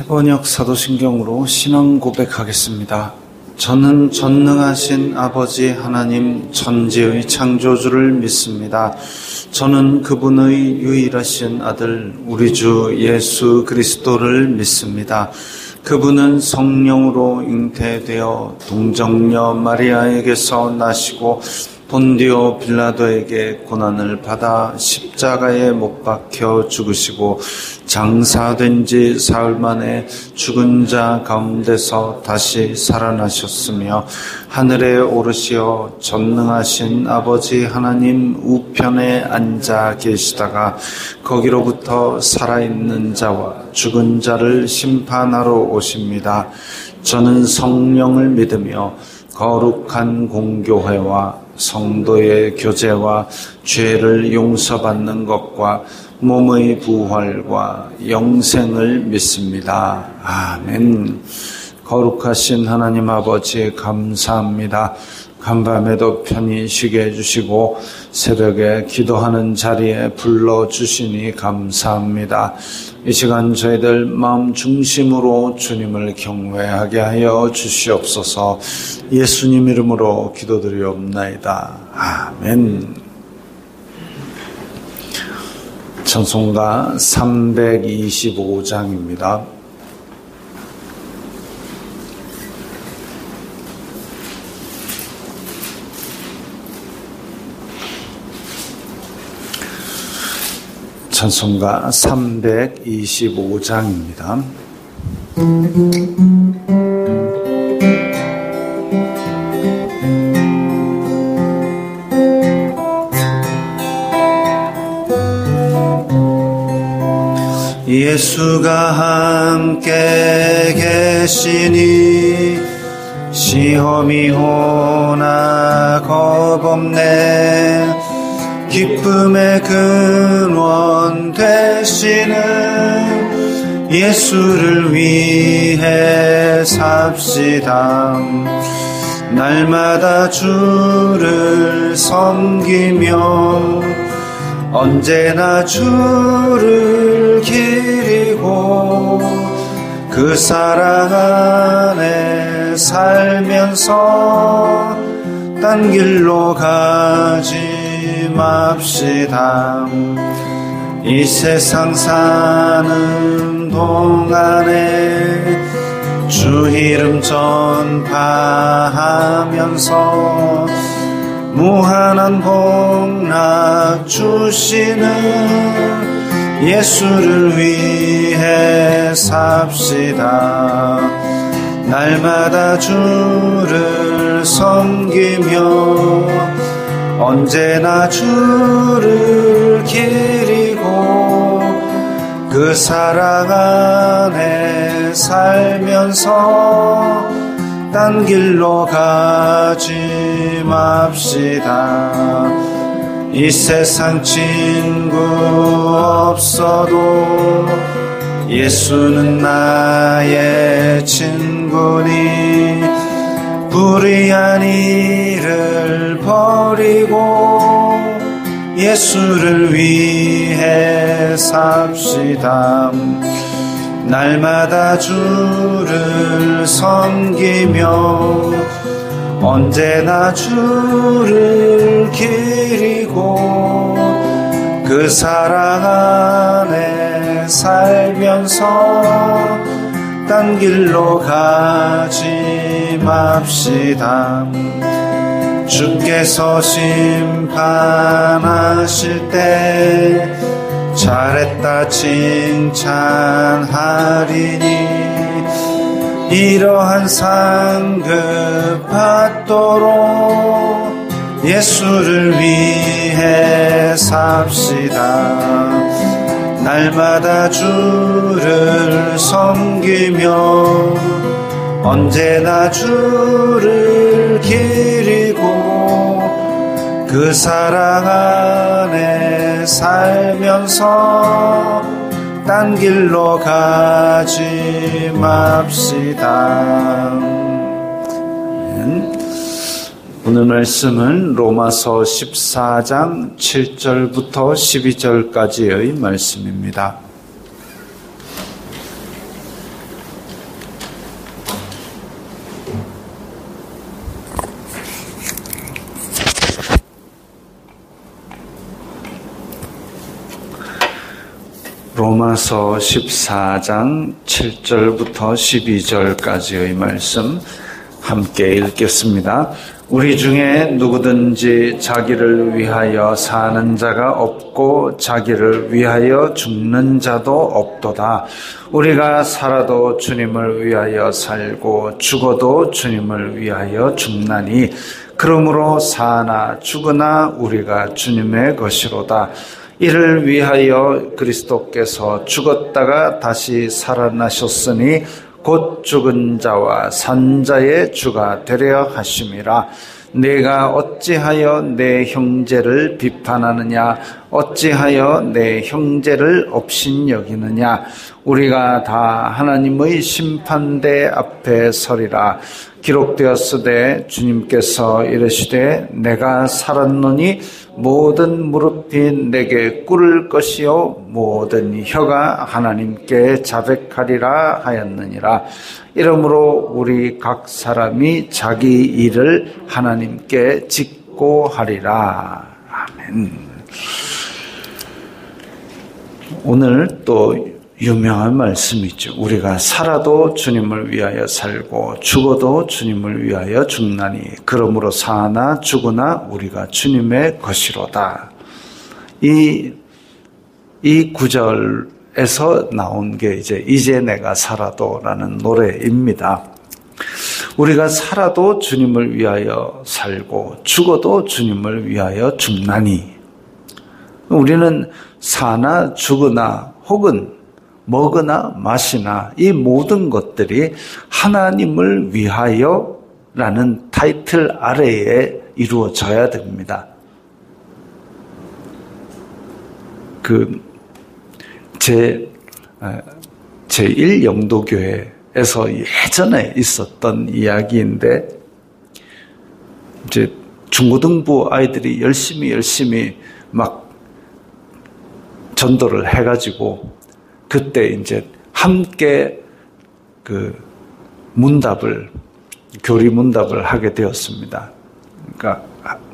번역 사도신경으로 신앙 고백하겠습니다. 저는 전능하신 아버지 하나님 천지의 창조주를 믿습니다. 저는 그분의 유일하신 아들 우리 주 예수 그리스도를 믿습니다. 그분은 성령으로 잉태되어 동정녀 마리아에게서 나시고 본디오 빌라도에게 고난을 받아 십자가에 못 박혀 죽으시고 장사된 지 사흘 만에 죽은 자 가운데서 다시 살아나셨으며 하늘에 오르시어 전능하신 아버지 하나님 우편에 앉아 계시다가 거기로부터 살아있는 자와 죽은 자를 심판하러 오십니다. 저는 성령을 믿으며 거룩한 공교회와 성도의 교제와 죄를 용서받는 것과 몸의 부활과 영생을 믿습니다. 아멘. 거룩하신 하나님 아버지 감사합니다. 간밤에도 편히 쉬게 해주시고 새벽에 기도하는 자리에 불러주시니 감사합니다. 이 시간 저희들 마음 중심으로 주님을 경외하게 하여 주시옵소서. 예수님 이름으로 기도드리옵나이다. 아멘. 찬송가 325장입니다. 찬송가 325장입니다. 예수가 함께 계시니 시험이 오나 겁없네. 기쁨의 근원 되시는 예수를 위해 삽시다. 날마다 주를 섬기며 언제나 주를 기리고 그 사랑 안에 살면서 딴 길로 가지 맙시다. 이 세상 사는 동안에 주 이름 전파하면서 무한한 복락 주시는 예수를 위해 삽시다. 날마다 주를 섬기며 언제나 주를 기리고 그 사랑 안에 살면서 딴 길로 가지 맙시다. 이 세상 친구 없어도 예수는 나의 친구니 불의한 일을 버리고 예수를 위해 삽시다. 날마다 주를 섬기며 언제나 주를 기리고 그 사랑 안에 살면서 딴 길로 가지 맙시다. 주께서 심판하실 때 잘했다 칭찬하리니 이러한 상급 받도록 예수를 위해 삽시다. 날마다 주를 섬기며 언제나 주를 기리고 그 사랑 안에 살면서 딴 길로 가지 맙시다. 오늘 말씀은 로마서 14장 7절부터 12절까지의 말씀입니다. 로마서 14장 7절부터 12절까지의 말씀 함께 읽겠습니다. 우리 중에 누구든지 자기를 위하여 사는 자가 없고 자기를 위하여 죽는 자도 없도다. 우리가 살아도 주님을 위하여 살고 죽어도 주님을 위하여 죽나니 그러므로 사나 죽으나 우리가 주님의 것이로다. 이를 위하여 그리스도께서 죽었다가 다시 살아나셨으니 곧 죽은 자와 산 자의 주가 되려 하심이라. 내가 어찌하여 내 형제를 비판하느냐? 어찌하여 내 형제를 업신여기느냐? 우리가 다 하나님의 심판대 앞에 서리라. 기록되었으되 주님께서 이르시되 내가 살았노니 모든 무릎이 내게 꿇을 것이요 모든 혀가 하나님께 자백하리라 하였느니라. 이러므로 우리 각 사람이 자기 일을 하나님께 직고하리라. 아멘. 오늘 또 유명한 말씀이죠. 우리가 살아도 주님을 위하여 살고 죽어도 주님을 위하여 죽나니 그러므로 사나 죽으나 우리가 주님의 것이로다. 이 구절에서 나온 게 이제 내가 살아도라는 노래입니다. 우리가 살아도 주님을 위하여 살고 죽어도 주님을 위하여 죽나니 우리는 사나 죽으나 혹은 먹으나 마시나 이 모든 것들이 하나님을 위하여라는 타이틀 아래에 이루어져야 됩니다. 제1영도교회에서 예전에 있었던 이야기인데 이제 중고등부 아이들이 열심히 막 전도를 해가지고 그때 이제 함께 교리 문답을 하게 되었습니다. 그러니까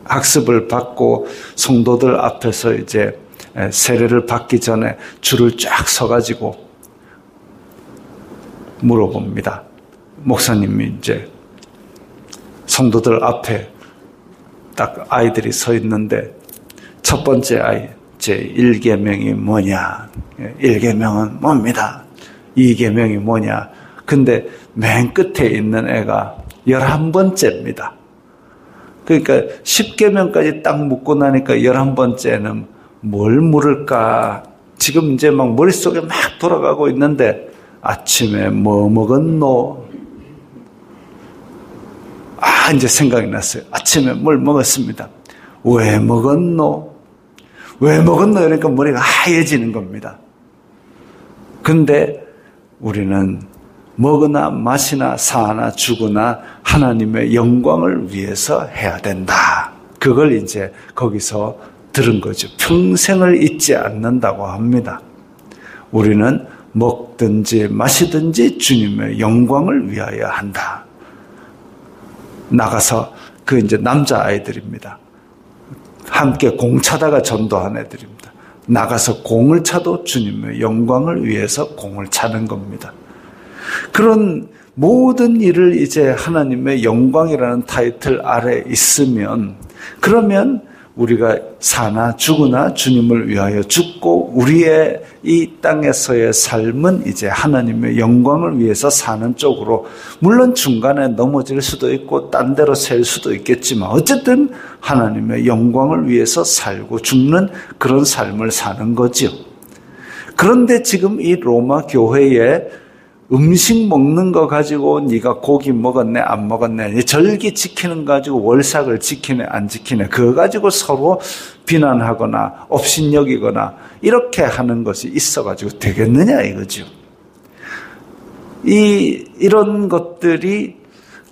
학습을 받고 성도들 앞에서 이제 세례를 받기 전에 줄을 쫙 서가지고 물어봅니다. 목사님이 이제 성도들 앞에 딱 아이들이 서 있는데 첫 번째 아이, 제1계명이 뭐냐? 1계명은 뭡니다. 2계명이 뭐냐? 근데 맨 끝에 있는 애가 11번째입니다. 그러니까 10계명까지 딱 묻고 나니까 11번째는 뭘 물을까? 지금 이제 막 머릿속에 막 돌아가고 있는데 아침에 뭐 먹었노? 이제 생각이 났어요. 아침에 뭘 먹었습니다. 왜 먹었노? 그러니까 머리가 하얘지는 겁니다. 근데 우리는 먹으나 마시나 사나 죽으나 하나님의 영광을 위해서 해야 된다. 그걸 이제 거기서 들은 거죠. 평생을 잊지 않는다고 합니다. 우리는 먹든지 마시든지 주님의 영광을 위하여 한다. 나가서 이제 남자아이들입니다. 함께 공 차다가 전도한 애들입니다. 나가서 공을 차도 주님의 영광을 위해서 공을 차는 겁니다. 그런 모든 일을 이제 하나님의 영광이라는 타이틀 아래 있으면 그러면 우리가 사나 죽으나 주님을 위하여 죽고 우리의 이 땅에서의 삶은 이제 하나님의 영광을 위해서 사는 쪽으로 물론 중간에 넘어질 수도 있고 딴 데로 셀 수도 있겠지만 어쨌든 하나님의 영광을 위해서 살고 죽는 그런 삶을 사는 거지요. 그런데 지금 이 로마 교회에 음식 먹는 거 가지고 네가 고기 먹었네 안 먹었네 절기 지키는 거 가지고 월삭을 지키네 안 지키네 그거 가지고 서로 비난하거나 업신여기거나 이렇게 하는 것이 있어가지고 되겠느냐 이거죠. 이런 것들이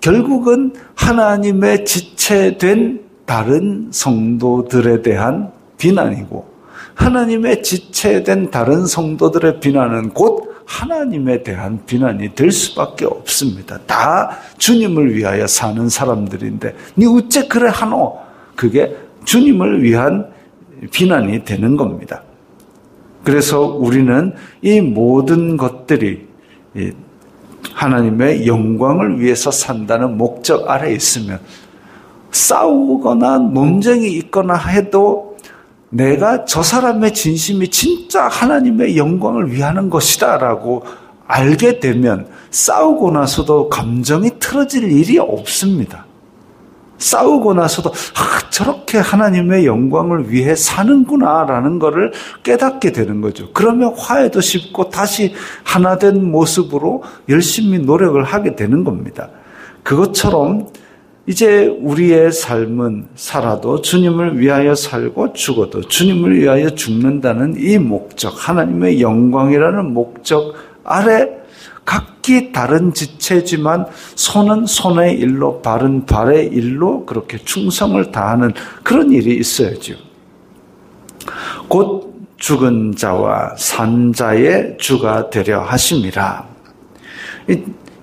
결국은 하나님의 지체된 다른 성도들에 대한 비난이고 하나님의 지체된 다른 성도들의 비난은 곧 하나님에 대한 비난이 될 수밖에 없습니다. 다 주님을 위하여 사는 사람들인데 니 어째 그래 하노? 그게 주님을 위한 비난이 되는 겁니다. 그래서 우리는 이 모든 것들이 하나님의 영광을 위해서 산다는 목적 아래 있으면 싸우거나 논쟁이 있거나 해도 내가 저 사람의 진심이 진짜 하나님의 영광을 위하는 것이다 라고 알게 되면 싸우고 나서도 감정이 틀어질 일이 없습니다. 싸우고 나서도 저렇게 하나님의 영광을 위해 사는구나 라는 것을 깨닫게 되는 거죠. 그러면 화해도 쉽고 다시 하나된 모습으로 열심히 노력을 하게 되는 겁니다. 그것처럼 이제 우리의 삶은 살아도 주님을 위하여 살고 죽어도 주님을 위하여 죽는다는 이 목적, 하나님의 영광이라는 목적 아래 각기 다른 지체지만 손은 손의 일로 발은 발의 일로 그렇게 충성을 다하는 그런 일이 있어야죠. 곧 죽은 자와 산 자의 주가 되려 하심이라.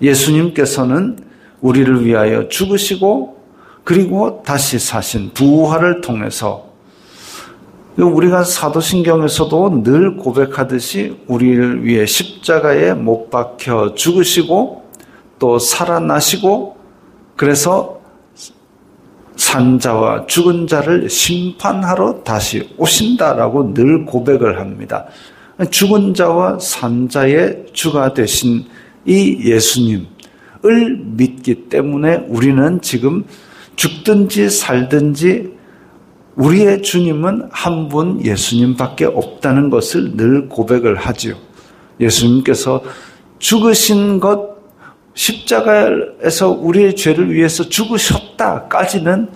예수님께서는 우리를 위하여 죽으시고 그리고 다시 사신 부활을 통해서 우리가 사도신경에서도 늘 고백하듯이 우리를 위해 십자가에 못 박혀 죽으시고 또 살아나시고 그래서 산자와 죽은 자를 심판하러 다시 오신다라고 늘 고백을 합니다. 죽은 자와 산자의 주가 되신 이 예수님을 믿기 때문에 우리는 지금 죽든지 살든지 우리의 주님은 한 분 예수님밖에 없다는 것을 늘 고백을 하지요. 예수님께서 죽으신 것, 십자가에서 우리의 죄를 위해서 죽으셨다까지는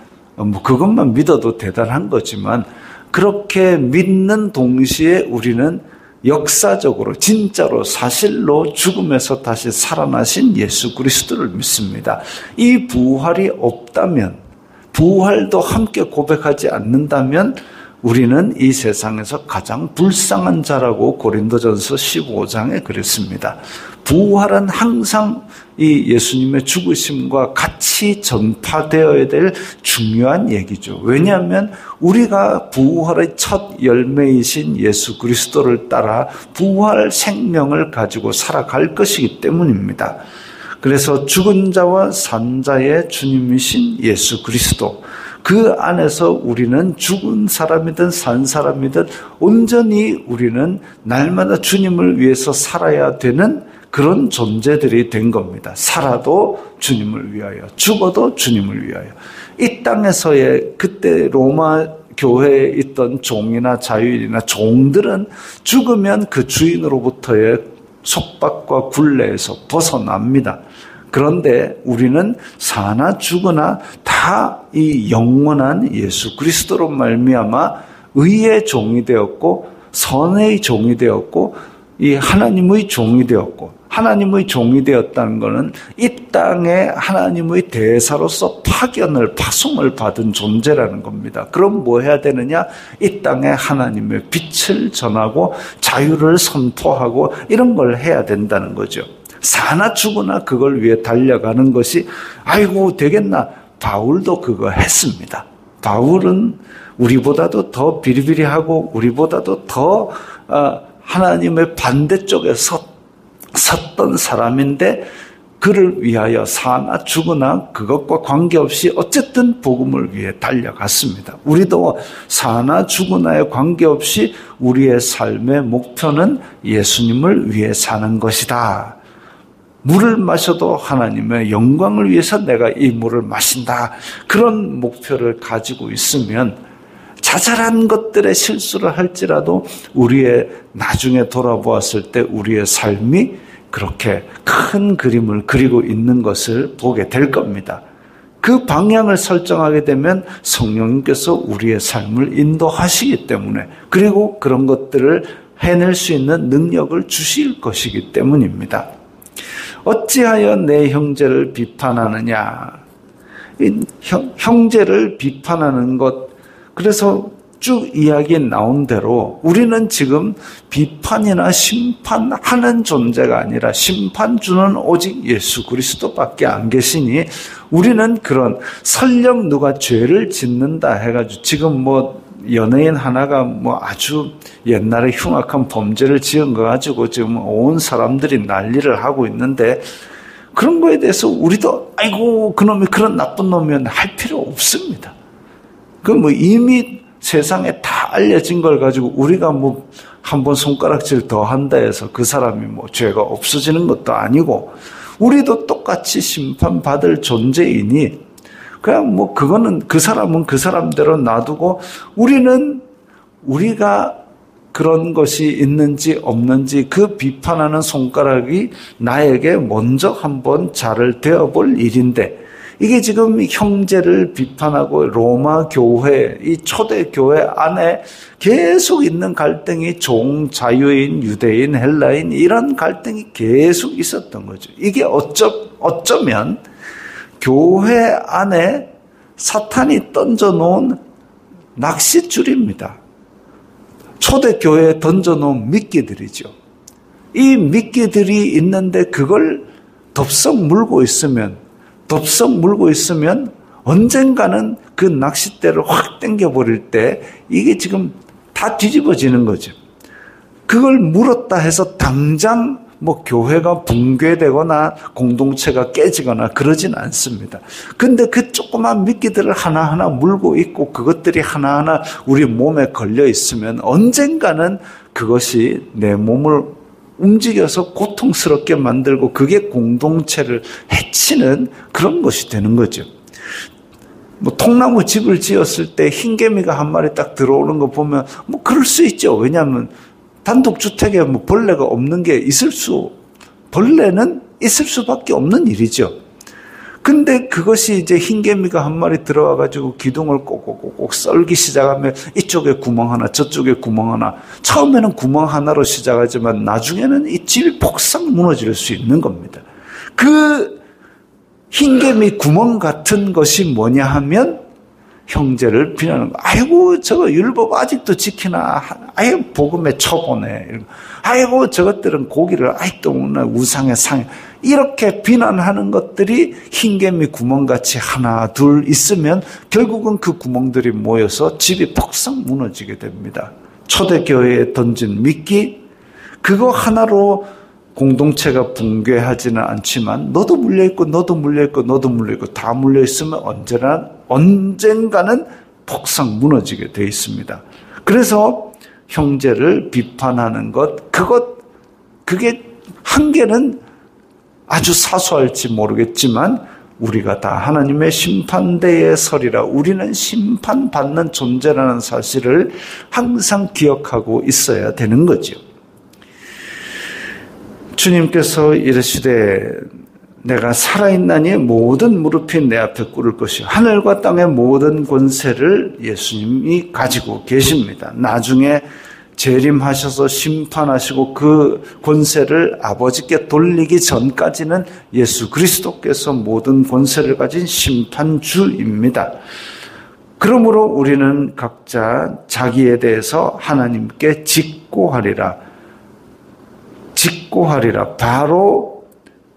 그것만 믿어도 대단한 거지만 그렇게 믿는 동시에 우리는 역사적으로 진짜로 사실로 죽음에서 다시 살아나신 예수 그리스도를 믿습니다. 이 부활이 없다면 부활도 함께 고백하지 않는다면 우리는 이 세상에서 가장 불쌍한 자라고 고린도전서 15장에 그랬습니다. 부활은 항상 이 예수님의 죽으심과 같이 전파되어야 될 중요한 얘기죠. 왜냐하면 우리가 부활의 첫 열매이신 예수 그리스도를 따라 부활 생명을 가지고 살아갈 것이기 때문입니다. 그래서 죽은 자와 산 자의 주님이신 예수 그리스도, 그 안에서 우리는 죽은 사람이든 산 사람이든 온전히 우리는 날마다 주님을 위해서 살아야 되는 그런 존재들이 된 겁니다. 살아도 주님을 위하여, 죽어도 주님을 위하여. 이 땅에서의 그때 로마 교회에 있던 종이나 자유인이나 종들은 죽으면 그 주인으로부터의 속박과 굴레에서 벗어납니다. 그런데 우리는 사나 죽으나 다 이 영원한 예수 그리스도로 말미암아 의의 종이 되었고 선의 종이 되었고 이 하나님의 종이 되었고, 하나님의 종이 되었다는 것은 이 땅에 하나님의 대사로서 파송을 받은 존재라는 겁니다. 그럼 뭐 해야 되느냐? 이 땅에 하나님의 빛을 전하고 자유를 선포하고 이런 걸 해야 된다는 거죠. 사나 죽으나 그걸 위해 달려가는 것이 아이고 되겠나? 바울도 그거 했습니다. 바울은 우리보다도 더 비리비리하고 우리보다도 더 하나님의 반대쪽에 섰던 사람인데 그를 위하여 사나 죽으나 그것과 관계없이 어쨌든 복음을 위해 달려갔습니다. 우리도 사나 죽으나에 관계없이 우리의 삶의 목표는 예수님을 위해 사는 것이다. 물을 마셔도 하나님의 영광을 위해서 내가 이 물을 마신다. 그런 목표를 가지고 있으면 자잘한 것들의 실수를 할지라도 우리의 나중에 돌아보았을 때 우리의 삶이 그렇게 큰 그림을 그리고 있는 것을 보게 될 겁니다. 그 방향을 설정하게 되면 성령님께서 우리의 삶을 인도하시기 때문에, 그리고 그런 것들을 해낼 수 있는 능력을 주실 것이기 때문입니다. 어찌하여 내 형제를 비판하느냐? 형제를 비판하는 것, 그래서 쭉 이야기 나온 대로 우리는 지금 비판이나 심판하는 존재가 아니라 심판주는 오직 예수 그리스도밖에 안 계시니 우리는 그런 설령 누가 죄를 짓는다 해가지고 지금 연예인 하나가 뭐 아주 옛날에 흉악한 범죄를 지은 거 가지고 지금 온 사람들이 난리를 하고 있는데, 그런 거에 대해서 우리도 아이고 그놈이 그런 나쁜 놈이었네 할 필요 없습니다. 그 뭐 이미 세상에 다 알려진 걸 가지고 우리가 뭐 한 번 손가락질 더 한다 해서 그 사람이 뭐 죄가 없어지는 것도 아니고, 우리도 똑같이 심판받을 존재이니 그냥 뭐 그거는 그 사람은 그 사람대로 놔두고, 우리는 우리가 그런 것이 있는지 없는지 그 비판하는 손가락이 나에게 먼저 한번 자를 대어볼 일인데, 이게 지금 형제를 비판하고 로마 교회, 이 초대 교회 안에 계속 있는 갈등이 자유인, 유대인, 헬라인 이런 갈등이 계속 있었던 거죠. 이게 어쩌면 교회 안에 사탄이 던져놓은 낚싯줄입니다. 초대교회에 던져놓은 미끼들이죠. 이 미끼들이 있는데 그걸 덥석 물고 있으면 언젠가는 그 낚싯대를 확 당겨버릴 때 이게 지금 다 뒤집어지는 거죠. 그걸 물었다 해서 당장 뭐 교회가 붕괴되거나 공동체가 깨지거나 그러진 않습니다. 근데 그 조그만 미끼들을 하나하나 물고 있고 그것들이 하나하나 우리 몸에 걸려 있으면 언젠가는 그것이 내 몸을 움직여서 고통스럽게 만들고 그게 공동체를 해치는 그런 것이 되는 거죠. 뭐 통나무 집을 지었을 때 흰개미가 한 마리 딱 들어오는 거 보면 뭐 그럴 수 있죠. 왜냐하면 단독주택에 뭐 벌레가 없는 게 벌레는 있을 수밖에 없는 일이죠. 근데 그것이 이제 흰개미가 한 마리 들어와가지고 기둥을 꼭꼭꼭 썰기 시작하면 이쪽에 구멍 하나, 저쪽에 구멍 하나. 처음에는 구멍 하나로 시작하지만 나중에는 이 집이 폭삭 무너질 수 있는 겁니다. 그 흰개미 구멍 같은 것이 뭐냐 하면 형제를 비난하는 거. 아이고 저거 율법 아직도 지키나. 아이고 복음에 쳐보네. 아이고 저것들은 고기를 아직도 먹나. 우상의 상. 이렇게 비난하는 것들이 흰개미 구멍같이 하나 둘 있으면 결국은 그 구멍들이 모여서 집이 폭삭 무너지게 됩니다. 초대교회에 던진 미끼, 그거 하나로 공동체가 붕괴하지는 않지만 너도 물려있고 너도 물려있고 너도 물려있고 다 물려있으면 언젠가는 폭삭 무너지게 돼 있습니다. 그래서 형제를 비판하는 그게 한계는 아주 사소할지 모르겠지만 우리가 다 하나님의 심판대에 서리라. 우리는 심판받는 존재라는 사실을 항상 기억하고 있어야 되는 거죠. 주님께서 이르시되 내가 살아있나니 모든 무릎이 내 앞에 꿇을 것이요. 하늘과 땅의 모든 권세를 예수님이 가지고 계십니다. 나중에 재림하셔서 심판하시고 그 권세를 아버지께 돌리기 전까지는 예수 그리스도께서 모든 권세를 가진 심판주입니다. 그러므로 우리는 각자 자기에 대해서 하나님께 직고하리라. 바로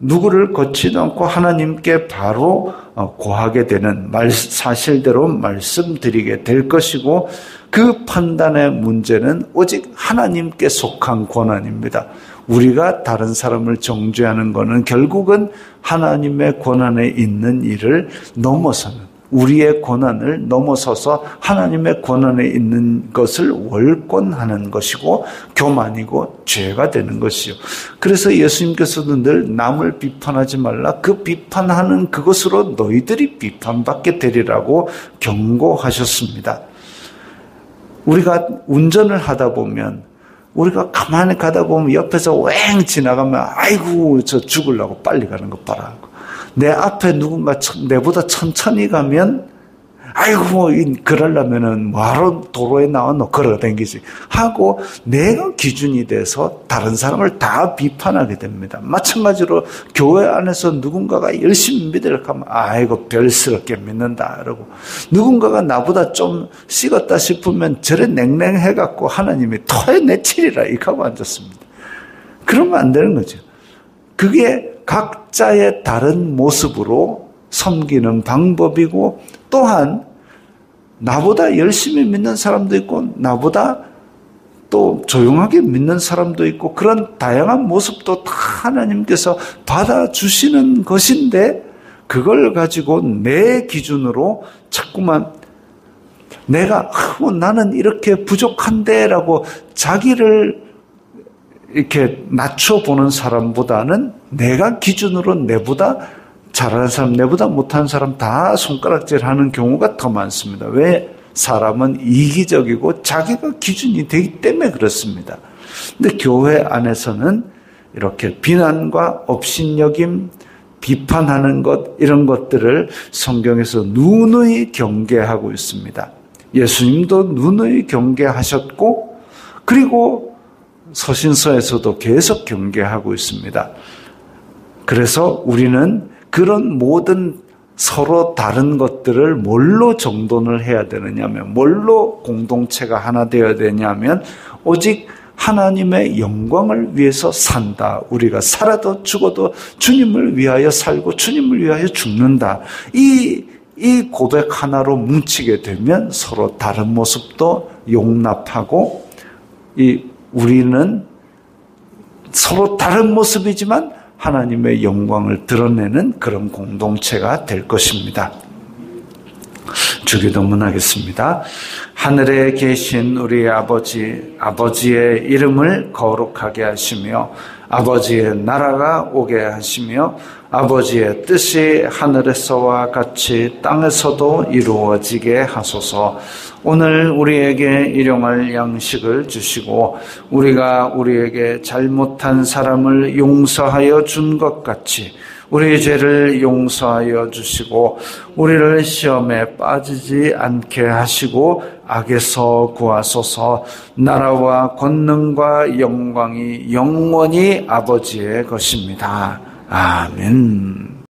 누구를 거치지 않고 하나님께 바로 고하게 되는 사실대로 말씀드리게 될 것이고, 그 판단의 문제는 오직 하나님께 속한 권한입니다. 우리가 다른 사람을 정죄하는 것은 결국은 하나님의 권한에 있는 일을 넘어서는, 우리의 권한을 넘어서서 하나님의 권한에 있는 것을 월권하는 것이고 교만이고 죄가 되는 것이요. 그래서 예수님께서도 늘 남을 비판하지 말라. 그 비판하는 그것으로 너희들이 비판받게 되리라고 경고하셨습니다. 우리가 운전을 하다 보면, 우리가 가만히 가다 보면 옆에서 왱 지나가면 아이고 저 죽으려고 빨리 가는 것 봐라. 내 앞에 누군가 내보다 천천히 가면 아이고 그러려면은 뭐하러 도로에 나와 너 걸어다니지 하고 내가 기준이 돼서 다른 사람을 다 비판하게 됩니다. 마찬가지로 교회 안에서 누군가가 열심히 믿으려고 하면 아이고 별스럽게 믿는다 그러고, 누군가가 나보다 좀 식었다 싶으면 저래 냉랭해갖고 하나님이 토해내치리라 이렇게 하고 앉았습니다. 그러면 안 되는 거죠. 그게 각자의 다른 모습으로 섬기는 방법이고, 또한 나보다 열심히 믿는 사람도 있고 나보다 또 조용하게 믿는 사람도 있고 그런 다양한 모습도 다 하나님께서 받아주시는 것인데 그걸 가지고 내 기준으로 자꾸만 내가 나는 이렇게 부족한데 라고 자기를 이렇게 낮춰보는 사람보다는 내가 기준으로 내보다 잘하는 사람, 내보다 못하는 사람 다 손가락질하는 경우가 더 많습니다. 왜? 사람은 이기적이고 자기가 기준이 되기 때문에 그렇습니다. 근데 교회 안에서는 이렇게 비난과 업신여김, 비판하는 것 이런 것들을 성경에서 누누이 경계하고 있습니다. 예수님도 누누이 경계하셨고 그리고 서신서에서도 계속 경계하고 있습니다. 그래서 우리는 그런 모든 서로 다른 것들을 뭘로 정돈을 해야 되느냐면 뭘로 공동체가 하나 되어야 되냐면 오직 하나님의 영광을 위해서 산다. 우리가 살아도 죽어도 주님을 위하여 살고 주님을 위하여 죽는다. 이 고백 하나로 뭉치게 되면 서로 다른 모습도 용납하고 우리는 서로 다른 모습이지만 하나님의 영광을 드러내는 그런 공동체가 될 것입니다. 주기도문 하겠습니다. 하늘에 계신 우리 아버지의 이름을 거룩하게 하시며 아버지의 나라가 오게 하시며 아버지의 뜻이 하늘에서와 같이 땅에서도 이루어지게 하소서. 오늘 우리에게 일용할 양식을 주시고 우리가 우리에게 잘못한 사람을 용서하여 준 것 같이 우리 죄를 용서하여 주시고 우리를 시험에 빠지지 않게 하시고 악에서 구하소서. 나라와 권능과 영광이 영원히 아버지의 것입니다. 아멘.